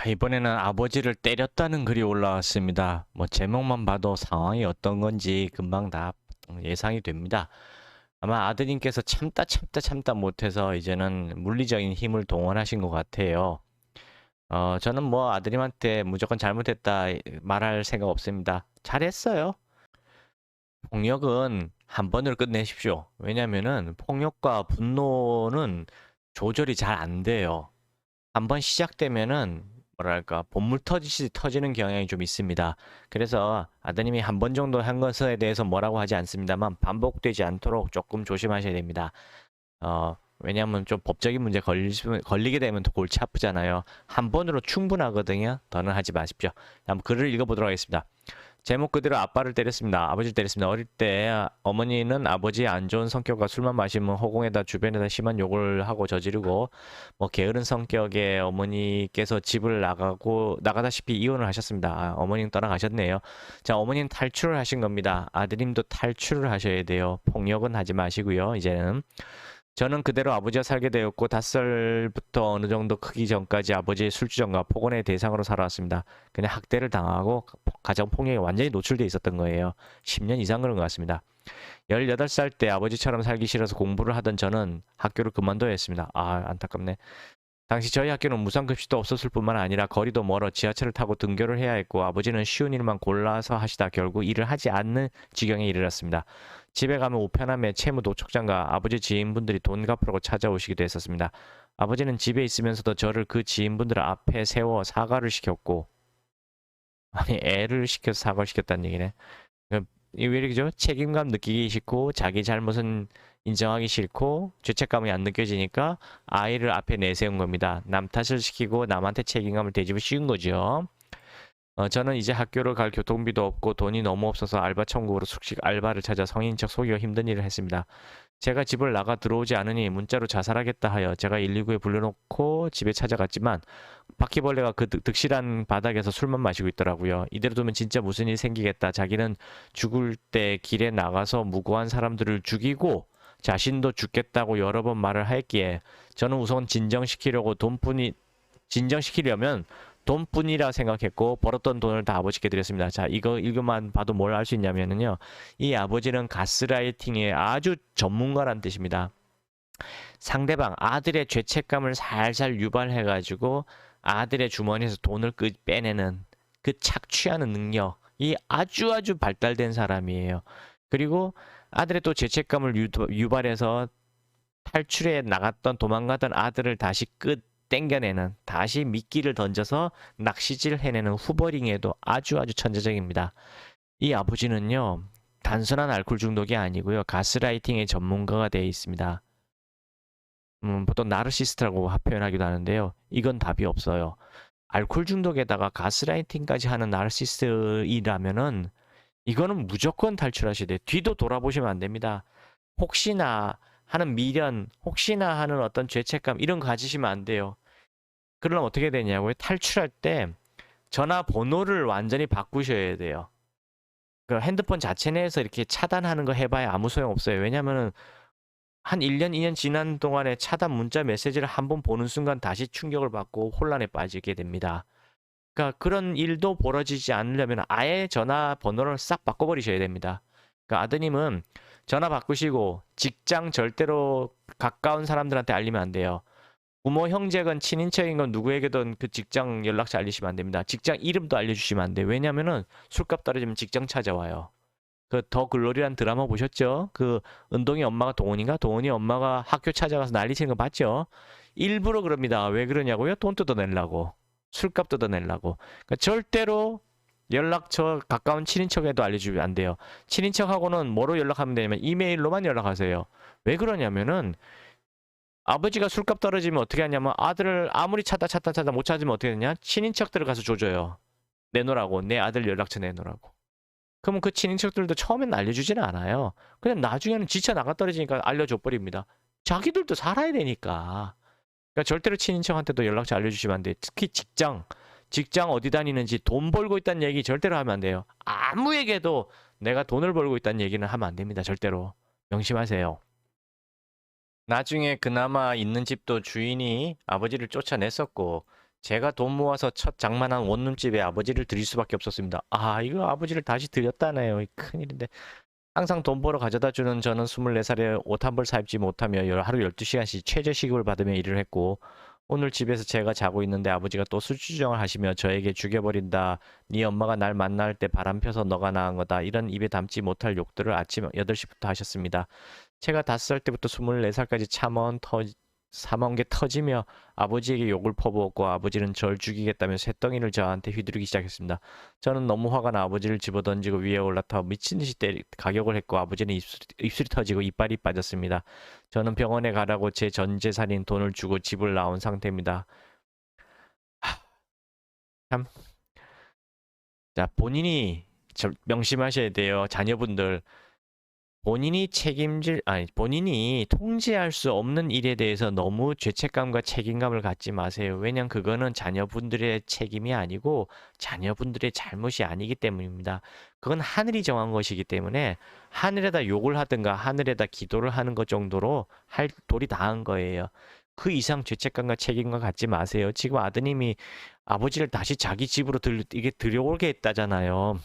자, 이번에는 아버지를 때렸다는 글이 올라왔습니다. 뭐 제목만 봐도 상황이 어떤 건지 금방 다 예상이 됩니다. 아마 아드님께서 참다 못해서 이제는 물리적인 힘을 동원하신 것 같아요. 저는 뭐 아드님한테 무조건 잘못했다 말할 생각 없습니다. 잘했어요. 폭력은 한 번으로 끝내십시오. 왜냐면은 폭력과 분노는 조절이 잘 안 돼요. 한 번 시작되면은 뭐랄까 본물 터지듯이 터지는 경향이 좀 있습니다. 그래서 아드님이 한 번 정도 한 것에 대해서 뭐라고 하지 않습니다만 반복되지 않도록 조금 조심하셔야 됩니다. 왜냐하면 좀 법적인 문제 걸리게 되면 더 골치 아프잖아요. 한 번으로 충분하거든요. 더는 하지 마십시오. 한번 글을 읽어보도록 하겠습니다. 제목 그대로 아빠를 때렸습니다. 아버지를 때렸습니다. 어릴 때 어머니는 아버지의 안 좋은 성격과 술만 마시면 허공에다 주변에다 심한 욕을 하고 저지르고 뭐 게으른 성격의 어머니께서 집을 나가다시피 이혼을 하셨습니다. 어머니는 떠나가셨네요. 자, 어머니는 탈출을 하신 겁니다. 아드님도 탈출을 하셔야 돼요. 폭력은 하지 마시고요. 이제는 저는 그대로 아버지와 살게 되었고 5살부터 어느 정도 크기 전까지 아버지의 술주정과 폭언의 대상으로 살아왔습니다. 그냥 학대를 당하고 가정폭력에 완전히 노출돼 있었던 거예요. 10년 이상 그런 것 같습니다. 18살 때 아버지처럼 살기 싫어서 공부를 하던 저는 학교를 그만둬야 했습니다. 안타깝네. 당시 저희 학교는 무상급식도 없었을 뿐만 아니라 거리도 멀어 지하철을 타고 등교를 해야 했고 아버지는 쉬운 일만 골라서 하시다 결국 일을 하지 않는 지경에 이르렀습니다. 집에 가면 우편함에 채무 노촉장과 아버지 지인분들이 돈 갚으라고 찾아오시기도 했었습니다. 아버지는 집에 있으면서도 저를 그 지인분들 앞에 세워 사과를 시켰고 아니 애를 시켜서 사과를 시켰다는 얘기네. 이게 왜 이러죠? 책임감 느끼기 싫고 자기 잘못은 인정하기 싫고 죄책감이 안 느껴지니까 아이를 앞에 내세운 겁니다. 남 탓을 시키고 남한테 책임감을 되집어 씌운 거죠. 저는 이제 학교를 갈 교통비도 없고 돈이 너무 없어서 알바 천국으로 숙식 알바를 찾아 성인 척 속여 힘든 일을 했습니다. 제가 집을 나가 들어오지 않으니 문자로 자살하겠다 하여 제가 119에 불러놓고 집에 찾아갔지만 바퀴벌레가 그 득실한 바닥에서 술만 마시고 있더라고요. 이대로 두면 진짜 무슨 일 생기겠다. 자기는 죽을 때 길에 나가서 무고한 사람들을 죽이고 자신도 죽겠다고 여러 번 말을 했기에 저는 우선 진정시키려면 돈뿐이라 생각했고 벌었던 돈을 다 아버지께 드렸습니다. 자, 이거 읽으만 봐도 뭘 알 수 있냐면요. 이 아버지는 가스라이팅의 아주 전문가란 뜻입니다. 상대방 아들의 죄책감을 살살 유발해가지고 아들의 주머니에서 돈을 빼내는 그 착취하는 능력이 아주 발달된 사람이에요. 그리고 아들의 또 죄책감을 유발해서 탈출해 나갔던 도망가던 아들을 다시 땡겨내는 다시 미끼를 던져서 낚시질 해내는 후버링에도 아주 천재적입니다. 이 아버지는요 단순한 알코올 중독이 아니고요 가스라이팅의 전문가가 되어 있습니다. 보통 나르시스트라고 표현하기도 하는데요. 이건 답이 없어요. 알코올 중독에다가 가스라이팅까지 하는 나르시스트이라면은 이거는 무조건 탈출하셔야 돼요. 뒤도 돌아보시면 안 됩니다. 혹시나 하는 미련, 혹시나 하는 어떤 죄책감 이런 거 가지시면 안 돼요. 그러면 어떻게 되냐고요? 탈출할 때 전화번호를 완전히 바꾸셔야 돼요. 그 핸드폰 자체 내에서 이렇게 차단하는 거 해봐야 아무 소용 없어요. 왜냐면은 한 1년, 2년 지난 동안에 차단 문자 메시지를 한번 보는 순간 다시 충격을 받고 혼란에 빠지게 됩니다. 그러니까 그런 일도 벌어지지 않으려면 아예 전화번호를 싹 바꿔버리셔야 됩니다. 그러니까 아드님은 전화 바꾸시고 직장 절대로 가까운 사람들한테 알리면 안 돼요. 부모, 형제건 친인척인 건 누구에게든 그 직장 연락처 알리시면 안 됩니다. 직장 이름도 알려주시면 안 돼요. 왜냐면은 술값 떨어지면 직장 찾아와요. 그 더 글로리란 드라마 보셨죠? 그 은동이 엄마가 동원인가? 동원이 엄마가 학교 찾아가서 난리 치는 거 봤죠? 일부러 그럽니다. 왜 그러냐고요? 돈 뜯어내려고. 술값 뜯어내려고. 그러니까 절대로 연락처 가까운 친인척에도 알려주면 안 돼요. 친인척하고는 뭐로 연락하면 되냐면 이메일로만 연락하세요. 왜 그러냐면은 아버지가 술값 떨어지면 어떻게 하냐면 아들을 아무리 찾다 못 찾으면 어떻게 되냐? 친인척들을 가서 조져요. 내놓으라고. 내 아들 연락처 내놓으라고. 그러면 그 친인척들도 처음엔 알려주지는 않아요. 그냥 나중에는 지쳐 나가 떨어지니까 알려줘 버립니다. 자기들도 살아야 되니까. 그러니까 절대로 친인척한테도 연락처 알려주시면 안 돼요. 특히 직장 어디 다니는지 돈 벌고 있다는 얘기 절대로 하면 안 돼요. 아무에게도 내가 돈을 벌고 있다는 얘기는 하면 안 됩니다. 절대로. 명심하세요. 나중에 그나마 있는 집도 주인이 아버지를 쫓아냈었고 제가 돈 모아서 첫 장만한 원룸집에 아버지를 드릴 수밖에 없었습니다. 아, 이거 아버지를 다시 드렸다네요. 큰일인데. 항상 돈 벌어 가져다 주는 저는 24살에 옷 한 벌 사 입지 못하며 하루 12시간씩 최저시급을 받으며 일을 했고, 오늘 집에서 제가 자고 있는데 아버지가 또 술주정을 하시며 저에게 죽여버린다. 네 엄마가 날 만날 때 바람 펴서 너가 나은 거다. 이런 입에 담지 못할 욕들을 아침 8시부터 하셨습니다. 제가 5살 때부터 24살까지 참아온 게 터지며 아버지에게 욕을 퍼부었고 아버지는 절 죽이겠다며 쇳덩이를 저한테 휘두르기 시작했습니다. 저는 너무 화가 나 아버지를 집어던지고 위에 올라타 미친 듯이 가격을 했고 아버지는 입술이 터지고 이빨이 빠졌습니다. 저는 병원에 가라고 제 전 재산인 돈을 주고 집을 나온 상태입니다. 참. 자, 본인이 명심하셔야 돼요. 자녀분들. 본인이 통제할 수 없는 일에 대해서 너무 죄책감과 책임감을 갖지 마세요. 왜냐면 그거는 자녀분들의 책임이 아니고 자녀분들의 잘못이 아니기 때문입니다. 그건 하늘이 정한 것이기 때문에 하늘에다 욕을 하든가 하늘에다 기도를 하는 것 정도로 할 도리 다 한 거예요. 그 이상 죄책감과 책임감 갖지 마세요. 지금 아드님이 아버지를 다시 자기 집으로 이게 들여오게 했다잖아요.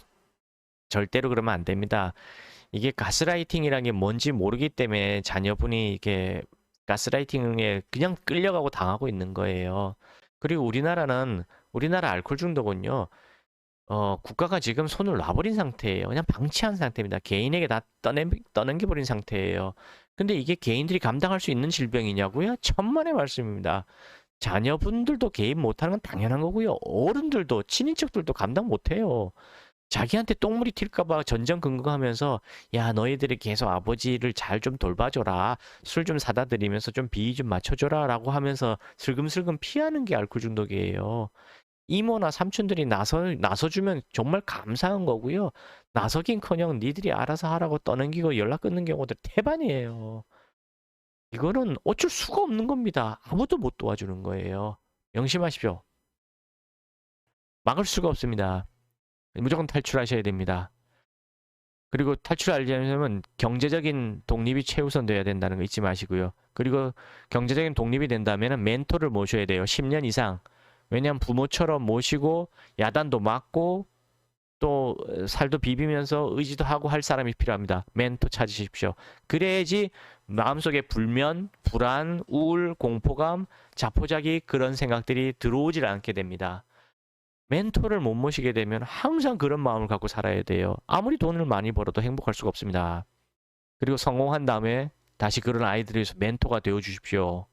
절대로 그러면 안 됩니다. 이게 가스라이팅이라는 게 뭔지 모르기 때문에 자녀분이 이게 가스라이팅에 그냥 끌려가고 당하고 있는 거예요. 그리고 우리나라 알코올 중독은요. 국가가 지금 손을 놔버린 상태예요. 그냥 방치한 상태입니다. 개인에게 다 떠넘겨버린 상태예요. 근데 이게 개인들이 감당할 수 있는 질병이냐고요? 천만의 말씀입니다. 자녀분들도 개인 못하는 건 당연한 거고요. 어른들도 친인척들도 감당 못해요. 자기한테 똥물이 튈까봐 전전긍긍하면서 야 너희들이 계속 아버지를 잘 좀 돌봐줘라 술 좀 사다 드리면서 좀 비위 좀 맞춰줘라 라고 하면서 슬금슬금 피하는 게 알코올 중독이에요. 이모나 삼촌들이 나서주면 정말 감사한 거고요. 나서긴커녕 니들이 알아서 하라고 떠넘기고 연락 끊는 경우들 태반이에요. 이거는 어쩔 수가 없는 겁니다. 아무도 못 도와주는 거예요. 명심하십시오. 막을 수가 없습니다. 무조건 탈출하셔야 됩니다. 그리고 탈출하려면 경제적인 독립이 최우선 돼야 된다는 거 잊지 마시고요. 그리고 경제적인 독립이 된다면 멘토를 모셔야 돼요. 10년 이상. 왜냐하면 부모처럼 모시고 야단도 맞고 또 살도 비비면서 의지도 하고 할 사람이 필요합니다. 멘토 찾으십시오. 그래야지 마음속에 불면, 불안, 우울, 공포감, 자포자기 그런 생각들이 들어오질 않게 됩니다. 멘토를 못 모시게 되면 항상 그런 마음을 갖고 살아야 돼요. 아무리 돈을 많이 벌어도 행복할 수가 없습니다. 그리고 성공한 다음에 다시 그런 아이들을 위해서 멘토가 되어 주십시오.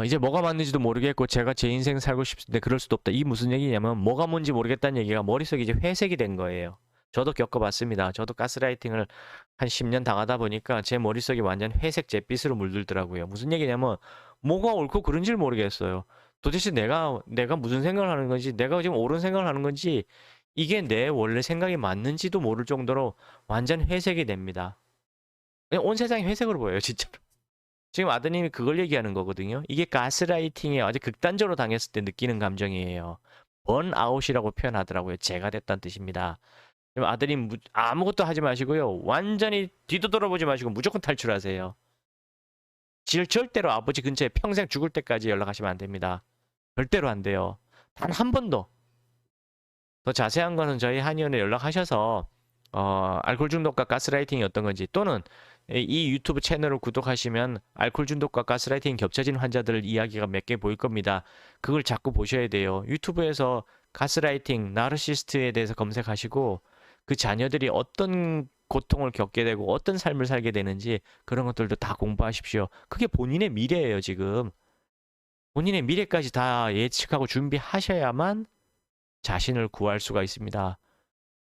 이제 뭐가 맞는지도 모르겠고 제가 제 인생 살고 싶은데 그럴 수도 없다. 이게 무슨 얘기냐면 뭐가 뭔지 모르겠다는 얘기가 머릿속에 이제 회색이 된 거예요. 저도 겪어봤습니다. 저도 가스라이팅을 한 10년 당하다 보니까 제 머릿속이 완전 회색 잿빛으로 물들더라고요. 무슨 얘기냐면 뭐가 옳고 그른지를 모르겠어요. 도대체 내가 무슨 생각을 하는 건지, 내가 지금 옳은 생각을 하는 건지, 이게 내 원래 생각이 맞는지도 모를 정도로 완전 회색이 됩니다. 온 세상이 회색으로 보여요, 진짜로. 지금 아드님이 그걸 얘기하는 거거든요. 이게 가스라이팅에 아주 극단적으로 당했을 때 느끼는 감정이에요. 번아웃이라고 표현하더라고요. 제가 됐다는 뜻입니다. 아드님 아무것도 하지 마시고요. 완전히 뒤도 돌아보지 마시고 무조건 탈출하세요. 절대로 아버지 근처에 평생 죽을 때까지 연락하시면 안 됩니다. 절대로 안 돼요. 단 한 번도. 더 자세한 거는 저희 한의원에 연락하셔서 알코올 중독과 가스라이팅이 어떤 건지 또는 이 유튜브 채널을 구독하시면 알코올 중독과 가스라이팅 겹쳐진 환자들 이야기가 몇 개 보일 겁니다. 그걸 자꾸 보셔야 돼요. 유튜브에서 가스라이팅, 나르시스트에 대해서 검색하시고 그 자녀들이 어떤 고통을 겪게 되고 어떤 삶을 살게 되는지 그런 것들도 다 공부하십시오. 그게 본인의 미래예요, 지금. 본인의 미래까지 다 예측하고 준비하셔야만 자신을 구할 수가 있습니다.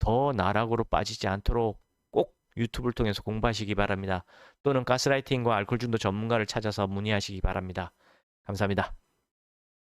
더 나락으로 빠지지 않도록 꼭 유튜브를 통해서 공부하시기 바랍니다. 또는 가스라이팅과 알코올 중독 전문가를 찾아서 문의하시기 바랍니다. 감사합니다.